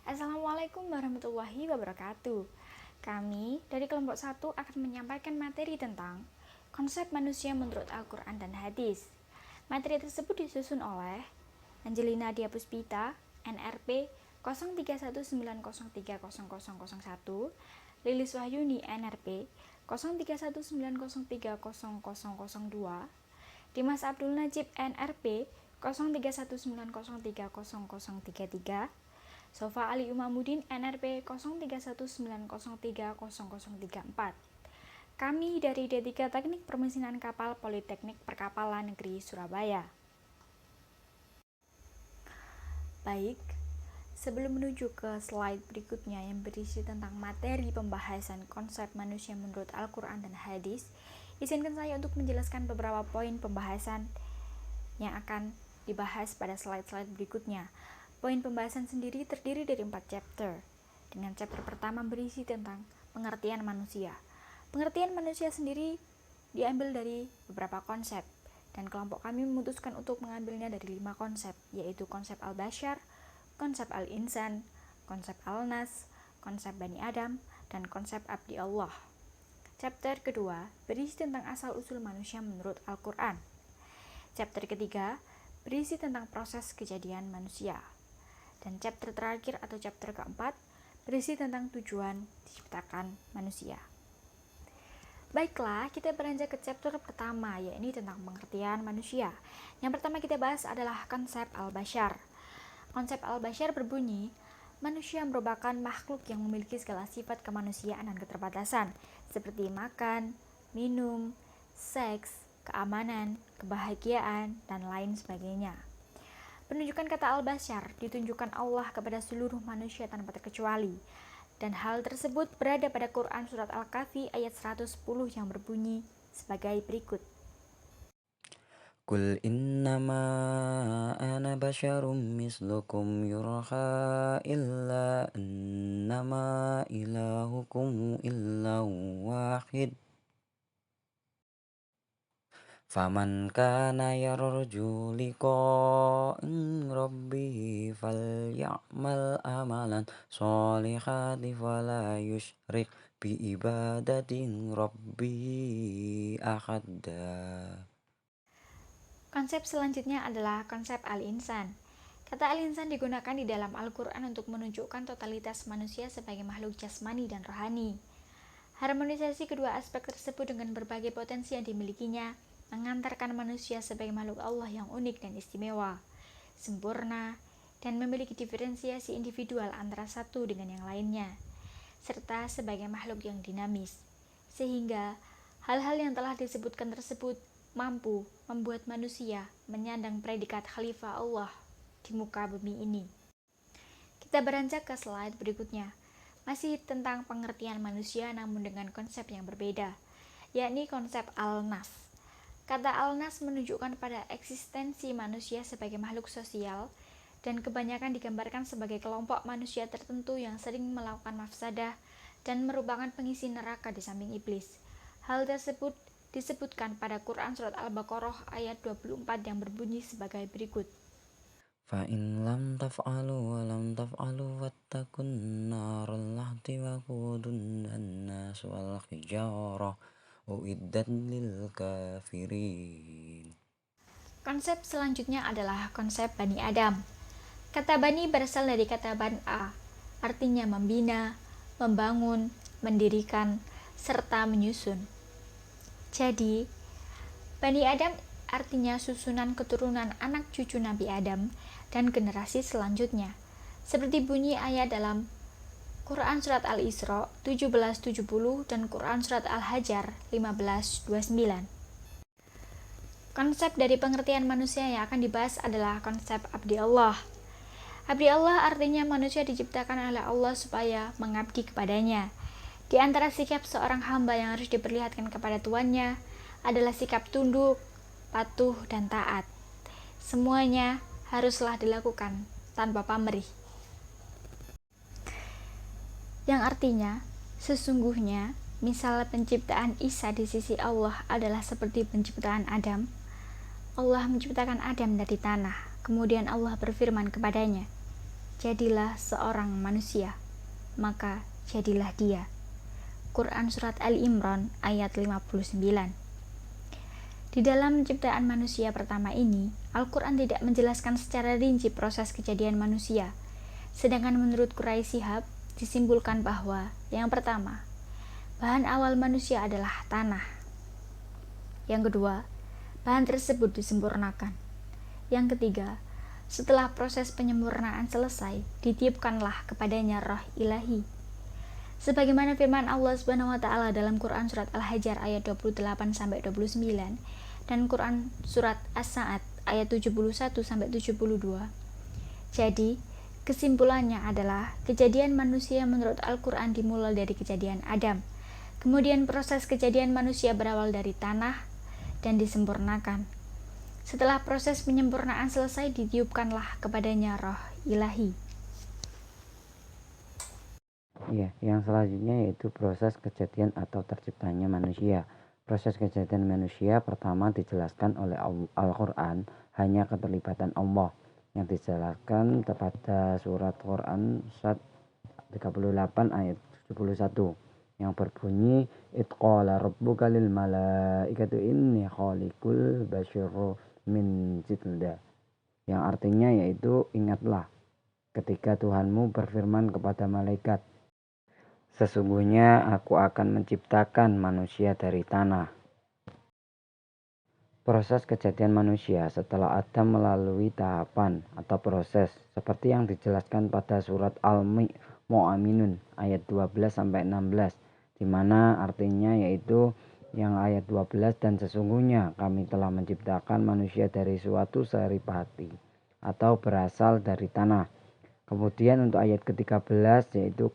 Assalamualaikum warahmatullahi wabarakatuh. Kami dari kelompok 1 akan menyampaikan materi tentang konsep manusia menurut Al-Quran dan Hadis. Materi tersebut disusun oleh Angelina Diapuspita, NRP 0319030001, Lilis Wahyuni, NRP 0319030002, Dimas Abdul Najib, NRP 0319030033, Sofa Ali Umamuddin, NRP 0319030034. Kami dari D3 Teknik Permesinan Kapal Politeknik Perkapalan Negeri Surabaya. Baik, sebelum menuju ke slide berikutnya yang berisi tentang materi pembahasan konsep manusia menurut Al-Quran dan Hadis, izinkan saya untuk menjelaskan beberapa poin pembahasan yang akan dibahas pada slide-slide berikutnya. Poin pembahasan sendiri terdiri dari 4 chapter. Dengan chapter pertama berisi tentang pengertian manusia. Pengertian manusia sendiri diambil dari beberapa konsep, dan kelompok kami memutuskan untuk mengambilnya dari 5 konsep, yaitu konsep Al-Bashar, konsep Al-Insan, konsep Al-Nas, konsep Bani Adam, dan konsep Abdi Allah. Chapter kedua berisi tentang asal-usul manusia menurut Al-Quran. Chapter ketiga berisi tentang proses kejadian manusia. Dan chapter terakhir atau chapter keempat berisi tentang tujuan diciptakan manusia. Baiklah, kita beranjak ke chapter pertama, yaitu tentang pengertian manusia. Yang pertama kita bahas adalah konsep Al-Bashar. Konsep Al-Bashar berbunyi, manusia merupakan makhluk yang memiliki segala sifat kemanusiaan dan keterbatasan, seperti makan, minum, seks, keamanan, kebahagiaan, dan lain sebagainya. Penunjukan kata Al-Bashar ditunjukkan Allah kepada seluruh manusia tanpa terkecuali, dan hal tersebut berada pada Quran Surat Al-Kahfi ayat 110 yang berbunyi sebagai berikut. Qul innama ana basyarum mislukum yurha illa annama ilahukum illahu wahid. Faman kana yarju liqa'a rabbih falyamal amalan sholihan wala yusyrik bi ibadati rabbih ahadda. Konsep selanjutnya adalah konsep Al-Insan. Kata Al-Insan digunakan di dalam Al-Quran untuk menunjukkan totalitas manusia sebagai makhluk jasmani dan rohani. Harmonisasi kedua aspek tersebut dengan berbagai potensi yang dimilikinya mengantarkan manusia sebagai makhluk Allah yang unik dan istimewa, sempurna, dan memiliki diferensiasi individual antara satu dengan yang lainnya, serta sebagai makhluk yang dinamis, sehingga hal-hal yang telah disebutkan tersebut mampu membuat manusia menyandang predikat khalifah Allah di muka bumi ini. Kita beranjak ke slide berikutnya, masih tentang pengertian manusia namun dengan konsep yang berbeda, yakni konsep Al-Nas. Kata Al-Nas menunjukkan pada eksistensi manusia sebagai makhluk sosial, dan kebanyakan digambarkan sebagai kelompok manusia tertentu yang sering melakukan mafsadah dan merupakan pengisi neraka di samping iblis. Hal tersebut disebutkan pada Quran Surat Al-Baqarah ayat 24 yang berbunyi sebagai berikut. Fa in lam taf'alu wa lam taf'alu wattaqun narul lahti waqudun an-nas wal hijarah uiddat lil kafirin. Konsep selanjutnya adalah konsep Bani Adam. Kata Bani berasal dari kata Ban'a, artinya membina, membangun, mendirikan, serta menyusun. Jadi, Bani Adam artinya susunan keturunan anak cucu Nabi Adam dan generasi selanjutnya, seperti bunyi ayat dalam Quran Surat Al-Isra 1770 dan Quran Surat Al-Hajar 1529. Konsep dari pengertian manusia yang akan dibahas adalah konsep Abdi Allah. Abdi Allah artinya manusia diciptakan oleh Allah supaya mengabdi kepadanya. Di antara sikap seorang hamba yang harus diperlihatkan kepada tuannya adalah sikap tunduk, patuh, dan taat. Semuanya haruslah dilakukan tanpa pamrih. Yang artinya, sesungguhnya, misal penciptaan Isa di sisi Allah adalah seperti penciptaan Adam. Allah menciptakan Adam dari tanah, kemudian Allah berfirman kepadanya, jadilah seorang manusia, maka jadilah dia. Quran Surat Ali Imran ayat 59. Di dalam penciptaan manusia pertama ini, Al-Quran tidak menjelaskan secara rinci proses kejadian manusia. Sedangkan menurut Quraisy Shihab, disimpulkan bahwa yang pertama, bahan awal manusia adalah tanah. Yang kedua, bahan tersebut disempurnakan. Yang ketiga, setelah proses penyempurnaan selesai, ditiupkanlah kepadanya roh ilahi. Sebagaimana firman Allah Subhanahu wa taala dalam Quran Surat Al-Hajar ayat 28-29 dan Quran Surat As-Sa'ad ayat 71-72. Jadi, kesimpulannya adalah kejadian manusia menurut Al-Quran dimulai dari kejadian Adam. Kemudian proses kejadian manusia berawal dari tanah dan disempurnakan. Setelah proses penyempurnaan selesai, ditiupkanlah kepadanya roh ilahi. Iya, yang selanjutnya yaitu proses kejadian atau terciptanya manusia. Proses kejadian manusia pertama dijelaskan oleh Al-Quran hanya keterlibatan Allah, yang dijelaskan pada surat Quran surat 38 ayat 71 yang berbunyi itqala rabbuka lil malaikati inni khaliqul basyara min jilda, yang artinya yaitu ingatlah ketika Tuhanmu berfirman kepada malaikat, sesungguhnya aku akan menciptakan manusia dari tanah. Proses kejadian manusia setelah Adam melalui tahapan atau proses seperti yang dijelaskan pada surat Al-Mu'minun ayat 12-16, di mana artinya yaitu yang ayat 12, dan sesungguhnya kami telah menciptakan manusia dari suatu saripati atau berasal dari tanah. Kemudian untuk ayat ke-13 yaitu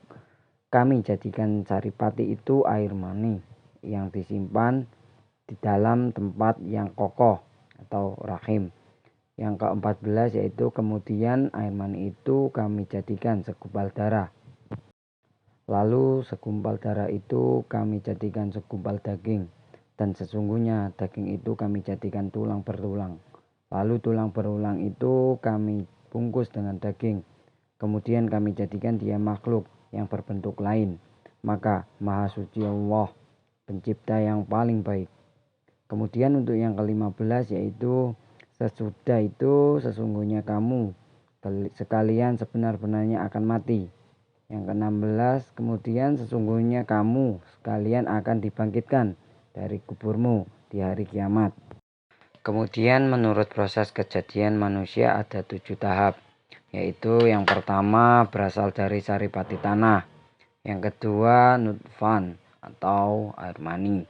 kami jadikan saripati itu air mani yang disimpan di dalam tempat yang kokoh atau rahim. Yang ke-14 yaitu kemudian air mani itu kami jadikan segumpal darah. Lalu segumpal darah itu kami jadikan segumpal daging. Dan sesungguhnya daging itu kami jadikan tulang berulang. Lalu tulang berulang itu kami bungkus dengan daging. Kemudian kami jadikan dia makhluk yang berbentuk lain. Maka Maha Suci Allah, pencipta yang paling baik. Kemudian untuk yang ke-15 yaitu sesudah itu sesungguhnya kamu sekalian sebenar-benarnya akan mati. Yang ke-16 kemudian sesungguhnya kamu sekalian akan dibangkitkan dari kuburmu di hari kiamat. Kemudian menurut proses kejadian manusia ada 7 tahap, yaitu yang pertama berasal dari saripati tanah, yang kedua nutfan atau air mani,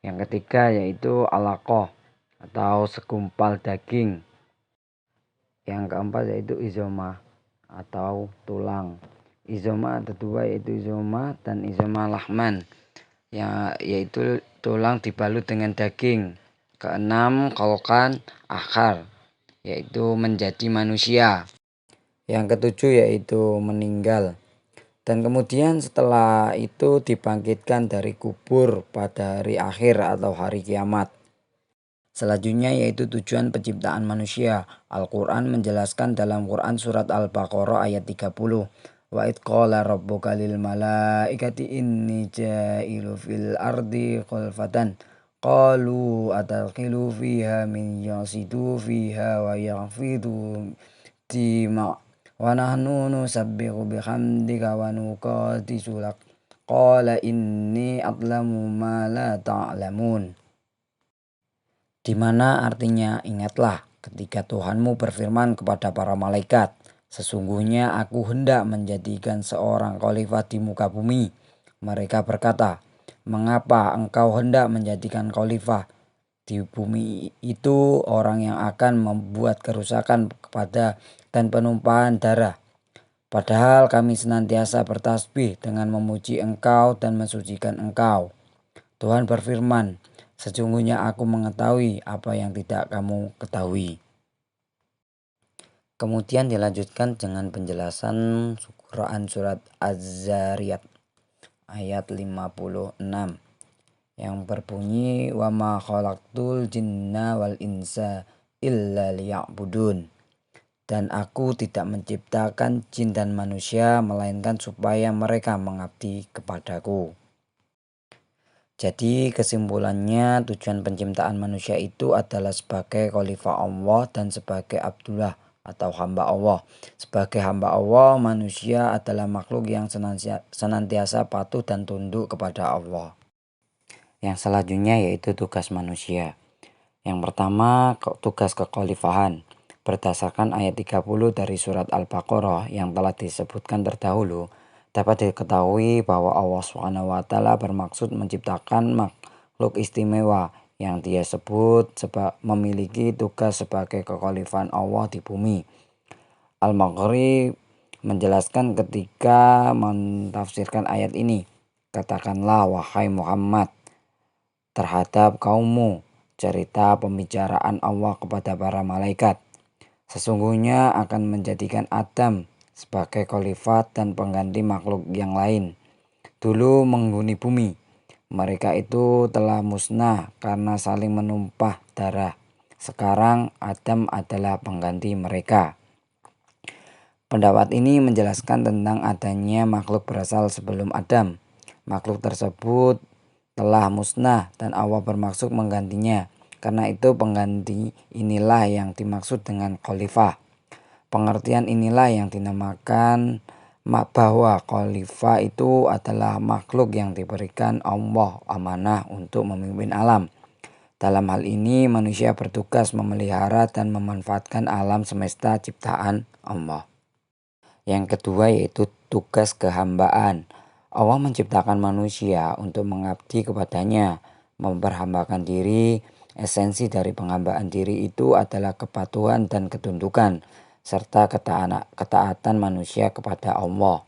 yang ketiga yaitu alaqah atau segumpal daging, yang keempat yaitu izoma atau tulang. Izoma ada dua, yaitu izoma dan izoma lahman, yaitu tulang dibalut dengan daging. Keenam khalqan akhar, yaitu menjadi manusia. Yang ketujuh yaitu meninggal. Dan kemudian setelah itu dibangkitkan dari kubur pada hari akhir atau hari kiamat. Selanjutnya yaitu tujuan penciptaan manusia. Al-Quran menjelaskan dalam Quran Surat Al-Baqarah ayat 30. Wa idh qala rabbuka lil malaikati inni ja'ilu fil ardi khalfatan. Qalu atalqilu fiha min yasidu fiha wa yaghfidu dima wa nahnu nusabbihu bihamdika wa nuqaddisu lak. Qala inni a'lamu ma la ta'lamun. Di mana artinya ingatlah ketika Tuhanmu berfirman kepada para malaikat, sesungguhnya aku hendak menjadikan seorang khalifah di muka bumi. Mereka berkata, mengapa engkau hendak menjadikan khalifah di bumi itu orang yang akan membuat kerusakan kepada dan penumpahan darah? Padahal kami senantiasa bertasbih dengan memuji engkau dan mensucikan engkau. Tuhan berfirman, sesungguhnya aku mengetahui apa yang tidak kamu ketahui. Kemudian dilanjutkan dengan penjelasan Quran Surat Az-Zariyat ayat 56 yang berbunyi wa ma khalaqtul jinna wal insa illa liya'budun. Dan aku tidak menciptakan jin dan manusia, melainkan supaya mereka mengabdi kepadaku. Jadi kesimpulannya, tujuan penciptaan manusia itu adalah sebagai khalifah Allah dan sebagai Abdullah atau hamba Allah. Sebagai hamba Allah, manusia adalah makhluk yang senantiasa patuh dan tunduk kepada Allah. Yang selanjutnya yaitu tugas manusia. Yang pertama, tugas kekhalifahan. Berdasarkan ayat 30 dari surat Al-Baqarah yang telah disebutkan terdahulu, dapat diketahui bahwa Allah SWT bermaksud menciptakan makhluk istimewa yang dia sebut memiliki tugas sebagai kekhalifahan Allah di bumi. Al-Maghri menjelaskan ketika mentafsirkan ayat ini, katakanlah wahai Muhammad terhadap kaummu, cerita pembicaraan Allah kepada para malaikat. Sesungguhnya akan menjadikan Adam sebagai khalifat dan pengganti makhluk yang lain. Dulu menghuni bumi, mereka itu telah musnah karena saling menumpah darah. Sekarang Adam adalah pengganti mereka. Pendapat ini menjelaskan tentang adanya makhluk berasal sebelum Adam. Makhluk tersebut telah musnah dan Allah bermaksud menggantinya. Karena itu pengganti inilah yang dimaksud dengan khalifah. Pengertian inilah yang dinamakan bahwa khalifah itu adalah makhluk yang diberikan Allah amanah untuk memimpin alam. Dalam hal ini manusia bertugas memelihara dan memanfaatkan alam semesta ciptaan Allah. Yang kedua yaitu tugas kehambaan. Allah menciptakan manusia untuk mengabdi kepadanya, memperhambakan diri. Esensi dari penghambaan diri itu adalah kepatuhan dan ketundukan, serta ketaatan manusia kepada Allah.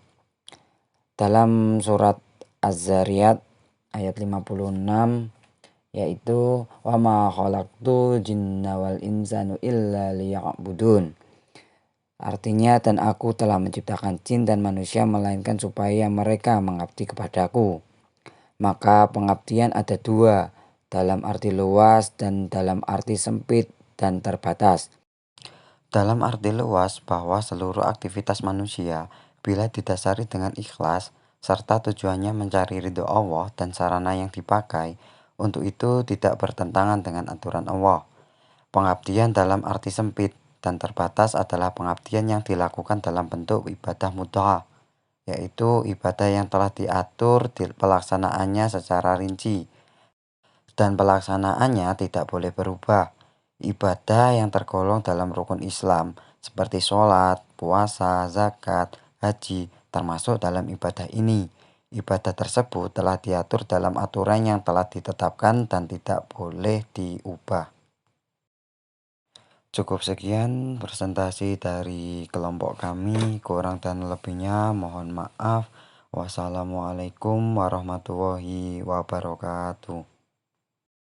Dalam surat Az-Zariyat ayat 56 yaitu wa ma khalaqtul jinna wal insanu illa liya'budun. Artinya, dan aku telah menciptakan jin dan manusia melainkan supaya mereka mengabdi kepadaku. Maka pengabdian ada dua, dalam arti luas dan dalam arti sempit dan terbatas. Dalam arti luas bahwa seluruh aktivitas manusia bila didasari dengan ikhlas serta tujuannya mencari ridho Allah dan sarana yang dipakai untuk itu tidak bertentangan dengan aturan Allah. Pengabdian dalam arti sempit dan terbatas adalah pengabdian yang dilakukan dalam bentuk ibadah mudha'ah, yaitu ibadah yang telah diatur pelaksanaannya secara rinci dan pelaksanaannya tidak boleh berubah. Ibadah yang tergolong dalam rukun Islam seperti sholat, puasa, zakat, haji termasuk dalam ibadah ini. Ibadah tersebut telah diatur dalam aturan yang telah ditetapkan dan tidak boleh diubah. Cukup sekian presentasi dari kelompok kami, kurang dan lebihnya mohon maaf. Wassalamualaikum warahmatullahi wabarakatuh.